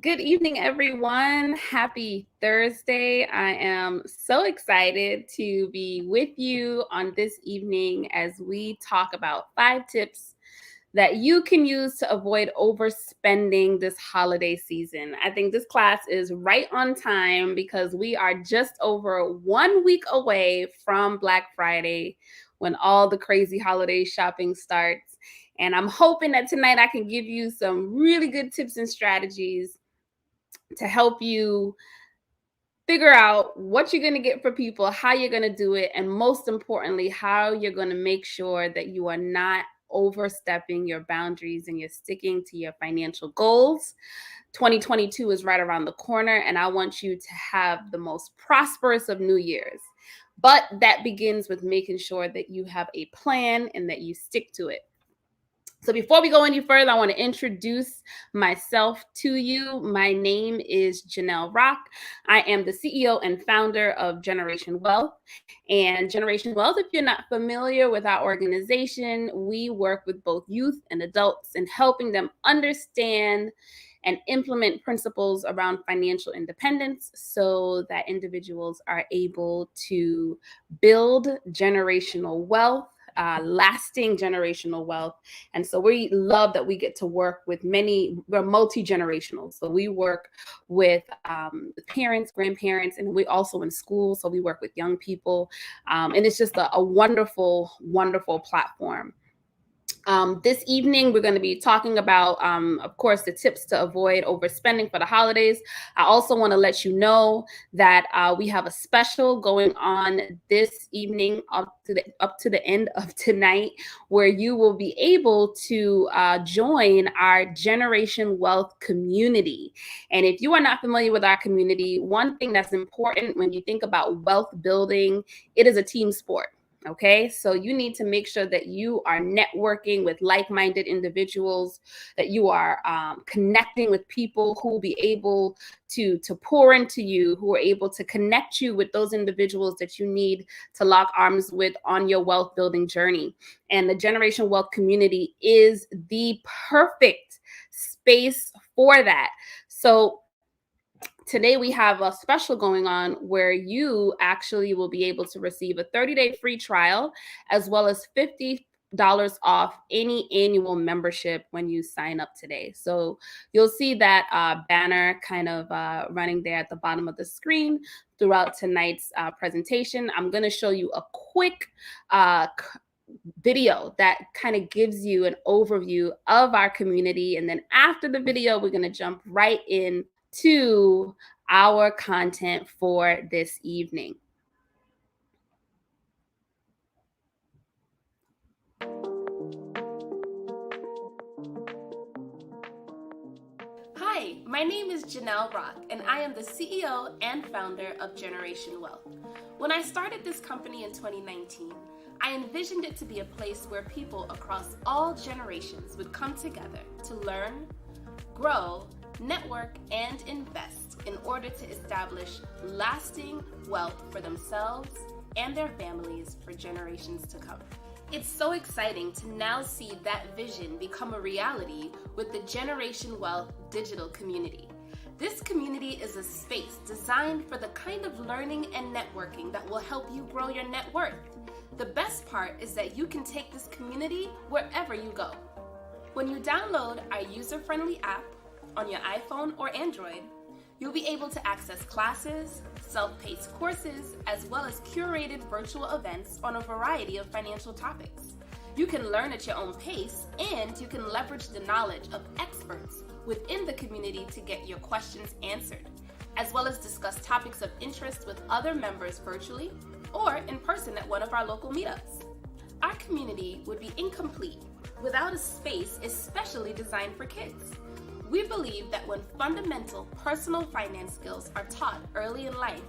Good evening, everyone. Happy Thursday. I am so excited to be with you on this evening as we talk about 5 tips that you can use to avoid overspending this holiday season. I think this class is right on time because we are just over 1 week away from Black Friday when all the crazy holiday shopping starts. And I'm hoping that tonight I can give you some really good tips and strategies to help you figure out what you're going to get for people, how you're going to do it, and most importantly, how you're going to make sure that you are not overstepping your boundaries and you're sticking to your financial goals. 2022 is right around the corner, and I want you to have the most prosperous of New Year's. But that begins with making sure that you have a plan and that you stick to it. So before we go any further, I want to introduce myself to you. My name is Janelle Rock. I am the CEO and founder of Generation Wealth. And Generation Wealth, if you're not familiar with our organization, we work with both youth and adults in helping them understand and implement principles around financial independence so that individuals are able to build generational wealth, lasting generational wealth. And so we love that we get to work with we're multi-generational. So we work with parents, grandparents, and we also in school. So we work with young people. And it's just a wonderful, wonderful platform. This evening, we're going to be talking about, of course, the tips to avoid overspending for the holidays. I also want to let you know that we have a special going on this evening up to the end of tonight, where you will be able to join our Generation Wealth community. And if you are not familiar with our community, one thing that's important when you think about wealth building, it is a team sport. Okay, so you need to make sure that you are networking with like-minded individuals, that you are connecting with people who will be able to pour into you, who are able to connect you with those individuals that you need to lock arms with on your wealth building journey. And the Generation Wealth community is the perfect space for that. So today we have a special going on where you actually will be able to receive a 30-day free trial as well as $50 off any annual membership when you sign up today. So you'll see that banner kind of running there at the bottom of the screen throughout tonight's presentation. I'm going to show you a quick video that kind of gives you an overview of our community. And then after the video, we're going to jump right in to our content for this evening. Hi, my name is Janelle Rock, and I am the CEO and founder of Generation Wealth. When I started this company in 2019, I envisioned it to be a place where people across all generations would come together to learn, grow, network, and invest in order to establish lasting wealth for themselves and their families for generations to come. It's so exciting to now see that vision become a reality with the Generation Wealth digital community. This community is a space designed for the kind of learning and networking that will help you grow your net worth. The best part is that you can take this community wherever you go. When you download our user-friendly app on your iPhone or Android, you'll be able to access classes, self-paced courses, as well as curated virtual events on a variety of financial topics. You can learn at your own pace, and you can leverage the knowledge of experts within the community to get your questions answered, as well as discuss topics of interest with other members virtually or in person at one of our local meetups. Our community would be incomplete without a space especially designed for kids. We believe that when fundamental personal finance skills are taught early in life,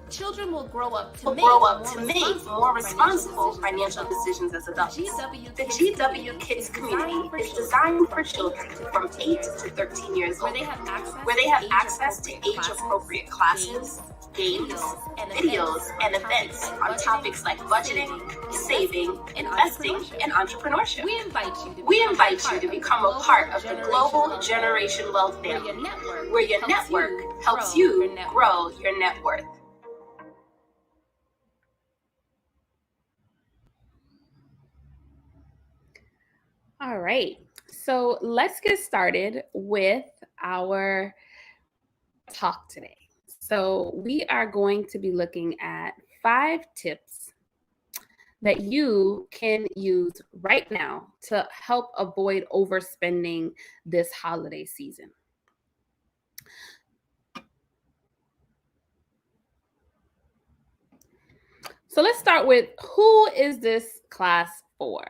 Children will grow up to make more responsible financial decisions as adults. The GW Kids community is designed for children from 8 to 13 years old, where they have access to age-appropriate classes, games, videos, and events on topics like budgeting, saving, investing, and entrepreneurship. We invite you to become a part of the Global Generation Wealth family, where your network helps you grow your net worth. All right, so let's get started with our talk today. So we are going to be looking at 5 tips that you can use right now to help avoid overspending this holiday season. So let's start with, who is this class for?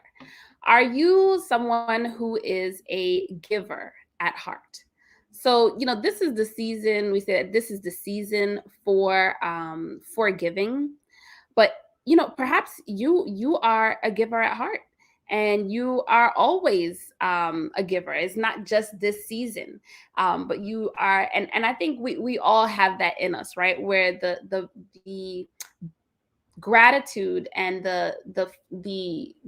Are you someone who is a giver at heart? So, this is the season, we said this is the season for giving, but perhaps you are a giver at heart, and you are always a giver. It's not just this season, but you are, and I think we all have that in us, right? Where the gratitude and the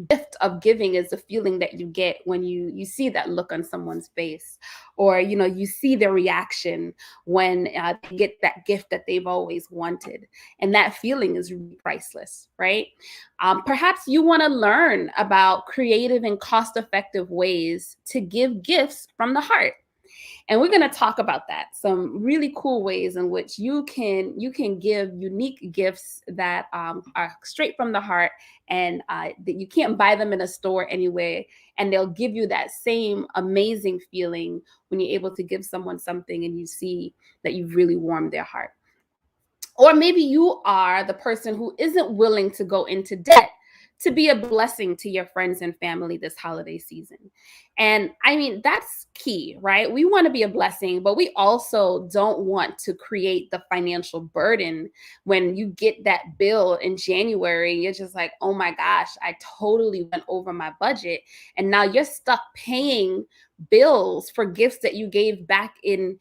gift of giving is the feeling that you get when you see that look on someone's face, or you see their reaction when they get that gift that they've always wanted, and that feeling is really priceless, right? Perhaps you want to learn about creative and cost-effective ways to give gifts from the heart. And we're going to talk about that, some really cool ways in which you can give unique gifts that are straight from the heart, and that you can't buy them in a store anyway, and they'll give you that same amazing feeling when you're able to give someone something and you see that you've really warmed their heart. Or maybe you are the person who isn't willing to go into debt to be a blessing to your friends and family this holiday season. And I mean, that's key, right? We want to be a blessing, but we also don't want to create the financial burden when you get that bill in January. You're just like, oh my gosh, I totally went over my budget. And now you're stuck paying bills for gifts that you gave back in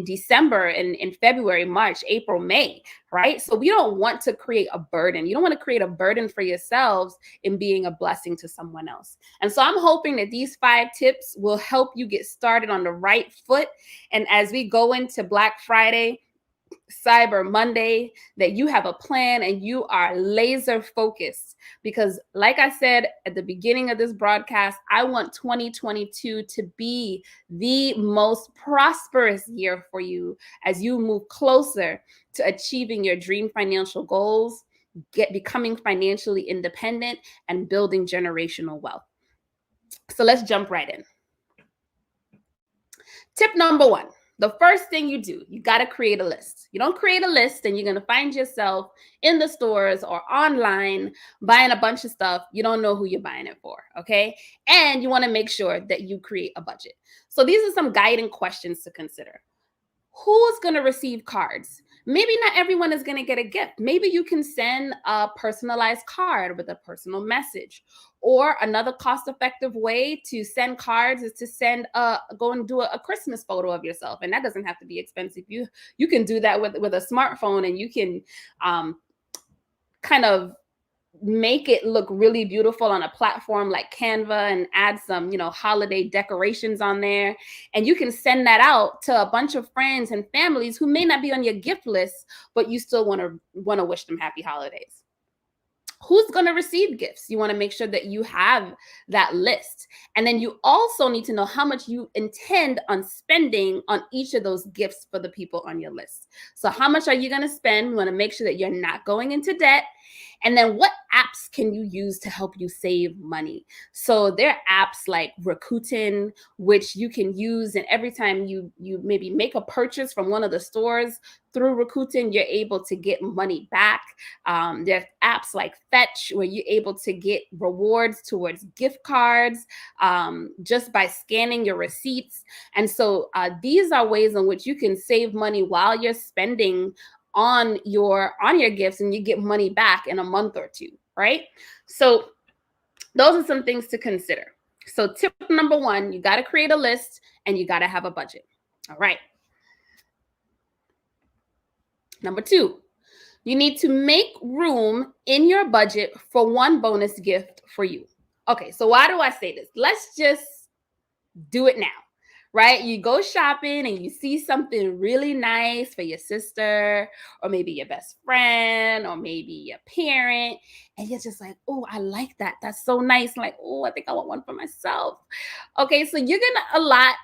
December, and in February, March, April, May, right? So we don't want to create a burden. You don't want to create a burden for yourselves in being a blessing to someone else. And so I'm hoping that these 5 tips will help you get started on the right foot. And as we go into Black Friday, Cyber Monday, that you have a plan and you are laser focused, because like I said at the beginning of this broadcast, I want 2022 to be the most prosperous year for you as you move closer to achieving your dream financial goals, becoming financially independent, and building generational wealth. So let's jump right in. Tip number 1. The first thing you do, you got to create a list. You don't create a list, and you're going to find yourself in the stores or online buying a bunch of stuff. You don't know who you're buying it for, okay? And you want to make sure that you create a budget. So these are some guiding questions to consider. Who's going to receive cards? Maybe not everyone is going to get a gift. Maybe you can send a personalized card with a personal message. Or another cost-effective way to send cards is to go and do a Christmas photo of yourself. And that doesn't have to be expensive. You can do that with a smartphone, and you can kind of make it look really beautiful on a platform like Canva, and add some, holiday decorations on there. And you can send that out to a bunch of friends and families who may not be on your gift list, but you still want to wish them happy holidays. Who's going to receive gifts? You want to make sure that you have that list. And then you also need to know how much you intend on spending on each of those gifts for the people on your list. So how much are you going to spend? You want to make sure that you're not going into debt. And then what apps can you use to help you save money? So there are apps like Rakuten, which you can use, and every time you maybe make a purchase from one of the stores through Rakuten, you're able to get money back. There's apps like Fetch, where you're able to get rewards towards gift cards just by scanning your receipts. And so these are ways in which you can save money while you're spending on your gifts, and you get money back in a month or two, right? So those are some things to consider. So tip number one, you got to create a list and you got to have a budget. All right. Number two, you need to make room in your budget for one bonus gift for you. Okay, so why do I say this? Let's just do it now, right? You go shopping and you see something really nice for your sister, or maybe your best friend, or maybe your parent, and you're just like, oh, I like that. That's so nice. Like, oh, I think I want one for myself. Okay, so you're gonna allot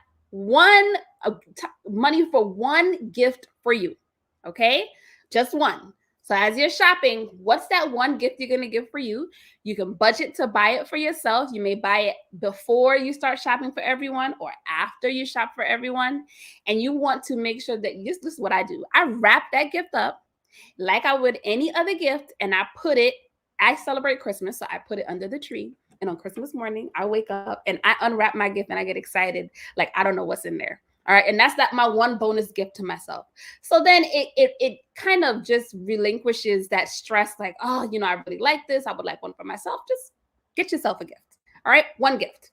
money for one gift for you. Okay, just one. So as you're shopping, what's that one gift you're going to give for you? You can budget to buy it for yourself. You may buy it before you start shopping for everyone or after you shop for everyone. And you want to make sure that this is what I do. I wrap that gift up like I would any other gift, and I celebrate Christmas, so I put it under the tree. And on Christmas morning, I wake up and I unwrap my gift and I get excited. Like, I don't know what's in there. All right. And that's my one bonus gift to myself. So then it kind of just relinquishes that stress, like, oh, I really like this. I would like one for myself. Just get yourself a gift. All right. One gift.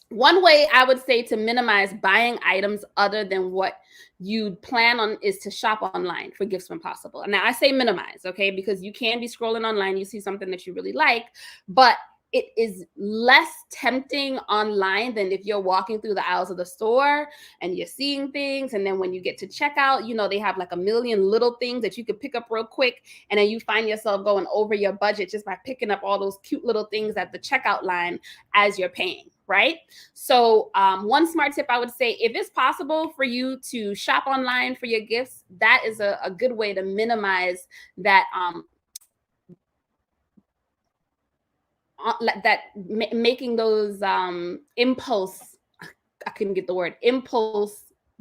One way I would say to minimize buying items other than what you plan on is to shop online for gifts when possible. Now I say minimize, okay, because you can be scrolling online, you see something that you really like, but it is less tempting online than if you're walking through the aisles of the store and you're seeing things. And then when you get to checkout, they have like a million little things that you could pick up real quick. And then you find yourself going over your budget just by picking up all those cute little things at the checkout line as you're paying, right? So one smart tip I would say, if it's possible for you to shop online for your gifts, that is a good way to minimize that making those impulse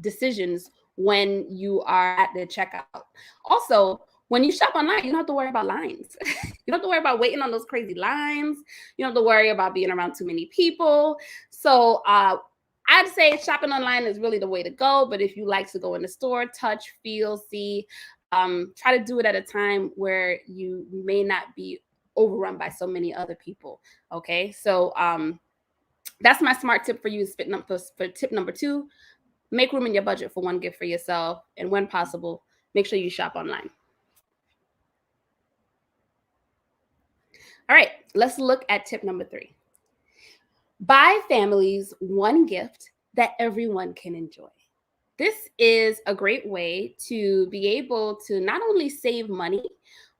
decisions when you are at the checkout. Also, when you shop online, you don't have to worry about lines. You don't have to worry about waiting on those crazy lines. You don't have to worry about being around too many people. So I'd say shopping online is really the way to go. But if you like to go in the store, touch, feel, see, try to do it at a time where you may not be overrun by so many other people. Okay, so that's my smart tip for you. For tip number two, make room in your budget for one gift for yourself, and when possible, make sure you shop online. All right, let's look at tip number three. Buy families one gift that everyone can enjoy. This is a great way to be able to not only save money,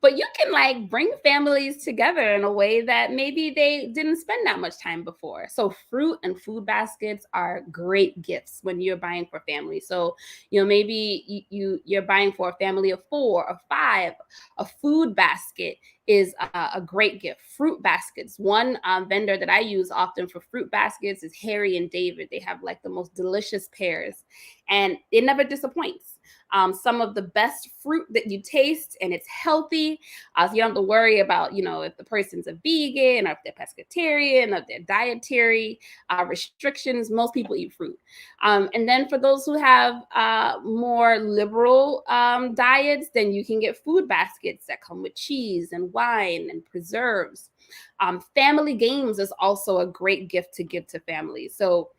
but you can bring families together in a way that maybe they didn't spend that much time before. So fruit and food baskets are great gifts when you're buying for families. So, maybe you're buying for a family of 4 or 5. A food basket is a great gift. Fruit baskets. One vendor that I use often for fruit baskets is Harry and David. They have the most delicious pears, and it never disappoints. Some of the best fruit that you taste, and it's healthy. So you don't have to worry about, if the person's a vegan or if they're pescatarian or if they're dietary restrictions. Most people eat fruit. And then for those who have more liberal diets, then you can get food baskets that come with cheese and wine and preserves. Family games is also a great gift to give to families. So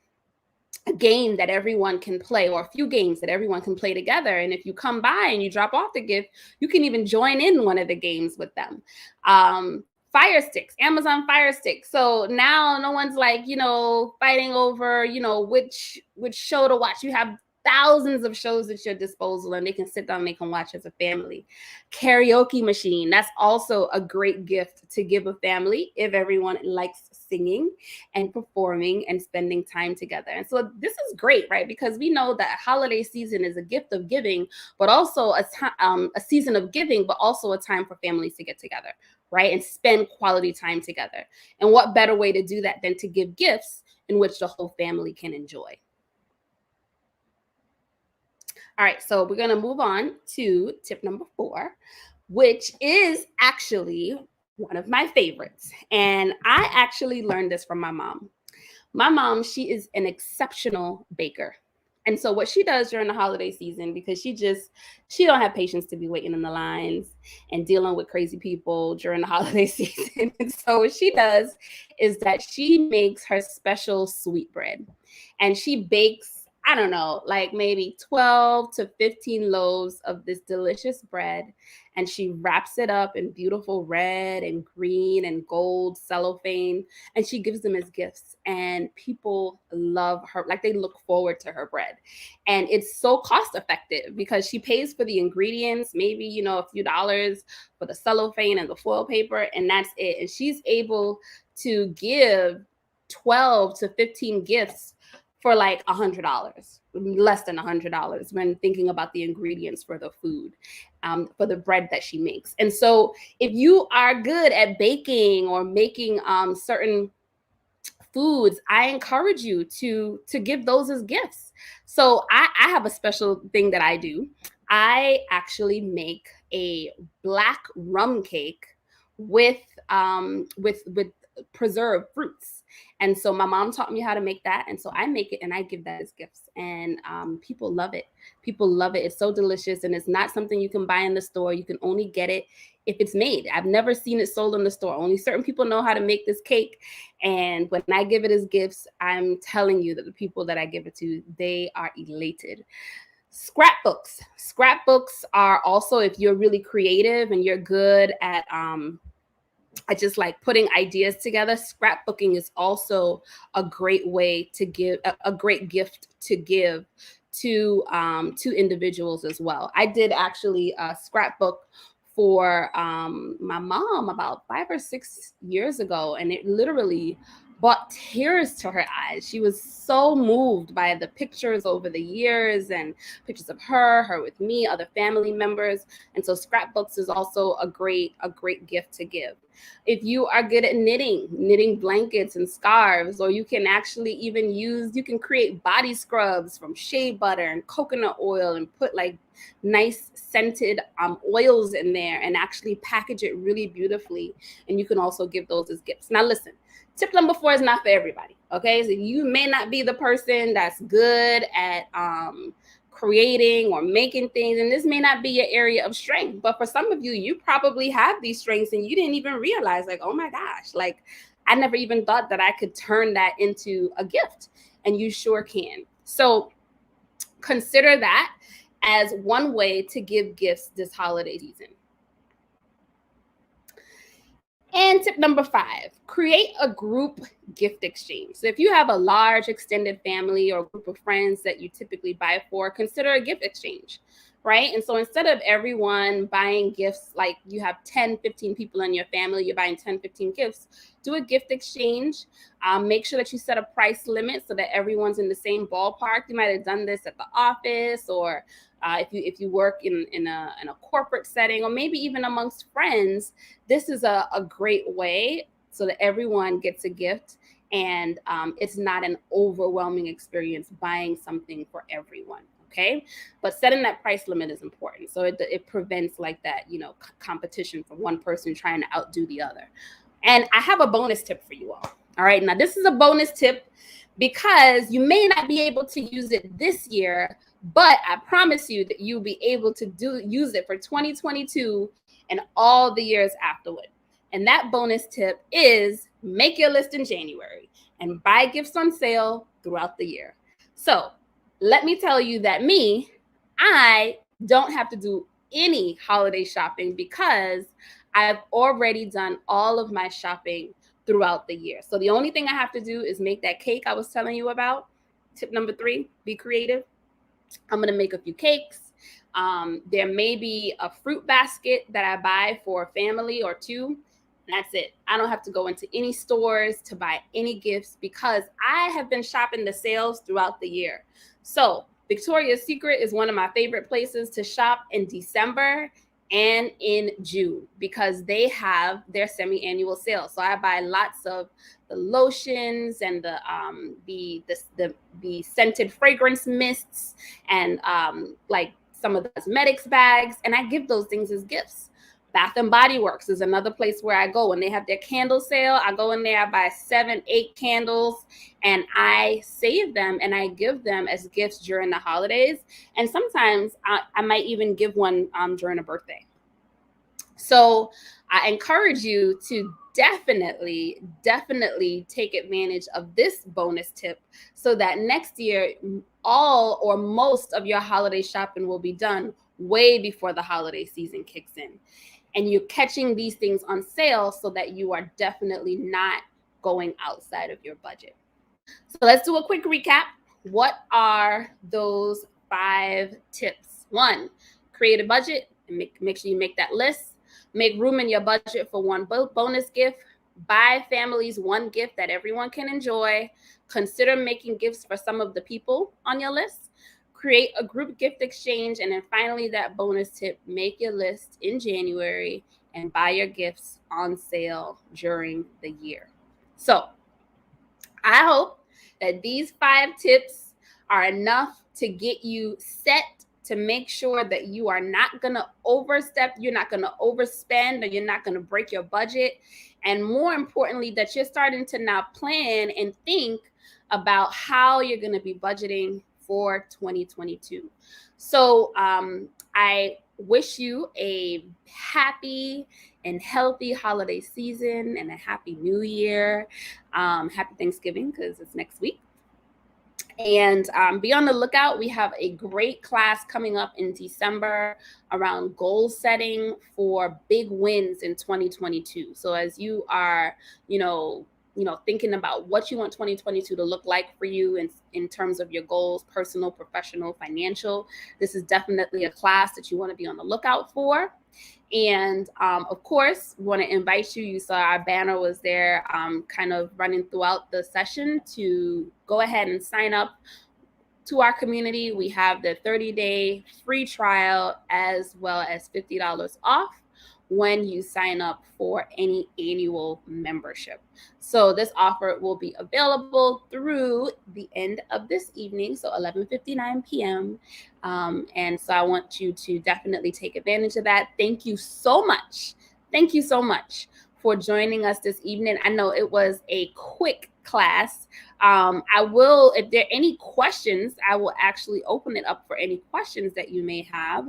a game that everyone can play, or a few games that everyone can play together. And if you come by and you drop off the gift, you can even join in one of the games with them. Fire sticks, Amazon Fire Sticks. So now no one's fighting over, which show to watch. You have thousands of shows at your disposal, and they can sit down and they can watch as a family. Karaoke machine. That's also a great gift to give a family if everyone likes singing and performing and spending time together. And so this is great, right? Because we know that holiday season is a gift of giving, but also a season of giving, but also a time for families to get together, right? And spend quality time together. And what better way to do that than to give gifts in which the whole family can enjoy? All right, so we're going to move on to tip number 4, which is actually one of my favorites. And I actually learned this from my mom. My mom, she is an exceptional baker. And so what she does during the holiday season, because she don't have patience to be waiting in the lines and dealing with crazy people during the holiday season. And so what she does is that she makes her special sweetbread, and she bakes, I don't know, like maybe 12 to 15 loaves of this delicious bread, and she wraps it up in beautiful red and green and gold cellophane, and she gives them as gifts. And people love her, like they look forward to her bread. And it's so cost effective because she pays for the ingredients, maybe, a few dollars for the cellophane and the foil paper, and that's it. And she's able to give 12 to 15 gifts for like $100, less than $100 when thinking about the ingredients for the food, for the bread that she makes. And so if you are good at baking or making certain foods, I encourage you to give those as gifts. So I have a special thing that I do. I actually make a black rum cake with with preserved fruits. And so my mom taught me how to make that, and so I make it and I give that as gifts. And people love it. People love it. It's so delicious, and it's not something you can buy in the store. You can only get it if it's made. I've never seen it sold in the store. Only certain people know how to make this cake. And when I give it as gifts, I'm telling you that the people that I give it to, they are elated. Scrapbooks. Scrapbooks are also, if you're really creative and you're good at I just like putting ideas together. Scrapbooking is also a great way to give a great gift to give to individuals as well. I did actually a scrapbook for my mom about 5 or 6 years ago, and it literally brought tears to her eyes. She was so moved by the pictures over the years, and pictures of her with me, other family members. And so scrapbooks is also a great gift to give. If you are good at knitting blankets and scarves, or you can actually even you can create body scrubs from shea butter and coconut oil and put like nice scented oils in there and actually package it really beautifully. And you can also give those as gifts. Now listen, tip number 4 is not for everybody. Okay, so you may not be the person that's good at creating or making things, and this may not be your area of strength. But for some of you, you probably have these strengths and you didn't even realize, like, oh my gosh, like I never even thought that I could turn that into a gift. And you sure can. So consider that as one way to give gifts this holiday season. And tip number 5, create a group gift exchange. So if you have a large extended family or group of friends that you typically buy for, consider a gift exchange, right? And so instead of everyone buying gifts, like you have 10, 15 people in your family, you're buying 10, 15 gifts, do a gift exchange. Make sure that you set a price limit so that everyone's in the same ballpark. You might have done this at the office, or if you work in a corporate setting, or maybe even amongst friends. This is a great way so that everyone gets a gift, and it's not an overwhelming experience buying something for everyone. Okay, but setting that price limit is important, so it prevents like that competition from one person trying to outdo the other. And I have a bonus tip for you all. All right, now this is a bonus tip because you may not be able to use it this year, but I promise you that you'll be able to use it for 2022 and all the years afterward. And that bonus tip is make your list in January and buy gifts on sale throughout the year. So let me tell you that I don't have to do any holiday shopping because I've already done all of my shopping throughout the year. So the only thing I have to do is make that cake I was telling you about. Tip number 3, be creative. I'm going to make a few cakes. There may be a fruit basket that I buy for a family or two. And that's it. I don't have to go into any stores to buy any gifts because I have been shopping the sales throughout the year. So Victoria's Secret is one of my favorite places to shop in December and in June because they have their semi-annual sale. So I buy lots of the lotions and the scented fragrance mists and like some of the cosmetics bags, and I give those things as gifts. Bath and Body Works is another place where I go. When they have their candle sale, I go in there, I buy 7, 8 candles, and I save them and I give them as gifts during the holidays. And sometimes I might even give one during a birthday. So I encourage you to definitely take advantage of this bonus tip so that next year, all or most of your holiday shopping will be done way before the holiday season kicks in. And you're catching these things on sale so that you are definitely not going outside of your budget. So let's do a quick recap. What are those 5 tips? 1, create a budget and make sure you make that list. Make room in your budget for one bonus gift. Buy families one gift that everyone can enjoy. Consider making gifts for some of the people on your list. Create a group gift exchange. And then finally, that bonus tip, make your list in January and buy your gifts on sale during the year. So I hope that these 5 tips are enough to get you set to make sure that you are not going to overstep, you're not going to overspend, or you're not going to break your budget. And more importantly, that you're starting to now plan and think about how you're going to be budgeting for 2022. So I wish you a happy and healthy holiday season and a happy new year. Happy Thanksgiving, because it's next week. And be on the lookout. We have a great class coming up in December around goal setting for big wins in 2022. So as you are, thinking about what you want 2022 to look like for you in terms of your goals, personal, professional, financial, this is definitely a class that you want to be on the lookout for. And of course, we want to invite you. You saw our banner was there kind of running throughout the session to go ahead and sign up to our community. We have the 30-day free trial as well as $50 off when you sign up for any annual membership. So this offer will be available through the end of this evening, so 11:59 p.m. And so I want you to definitely take advantage of that. Thank you so much. Thank you so much for joining us this evening. I know it was a quick class. I will, if there are any questions, I will actually open it up for any questions that you may have.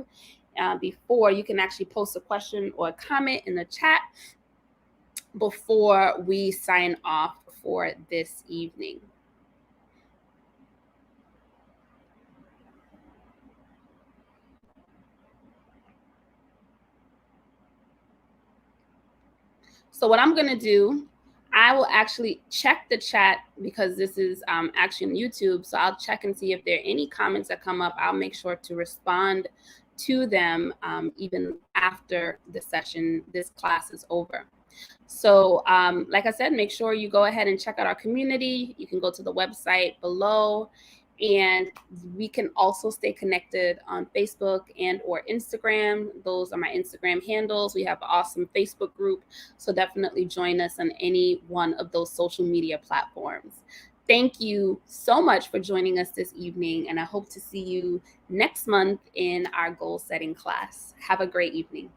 Before you can actually post a question or a comment in the chat before we sign off for this evening. So what I'm going to do, I will actually check the chat because this is actually on YouTube. So I'll check and see if there are any comments that come up. I'll make sure to respond to them even after the session, this class is over. So like I said, make sure you go ahead and check out our community. You can go to the website below, and we can also stay connected on Facebook and or Instagram. Those are my Instagram handles. We have an awesome Facebook group, so definitely join us on any one of those social media platforms. Thank you so much for joining us this evening, and I hope to see you next month in our goal setting class. Have a great evening.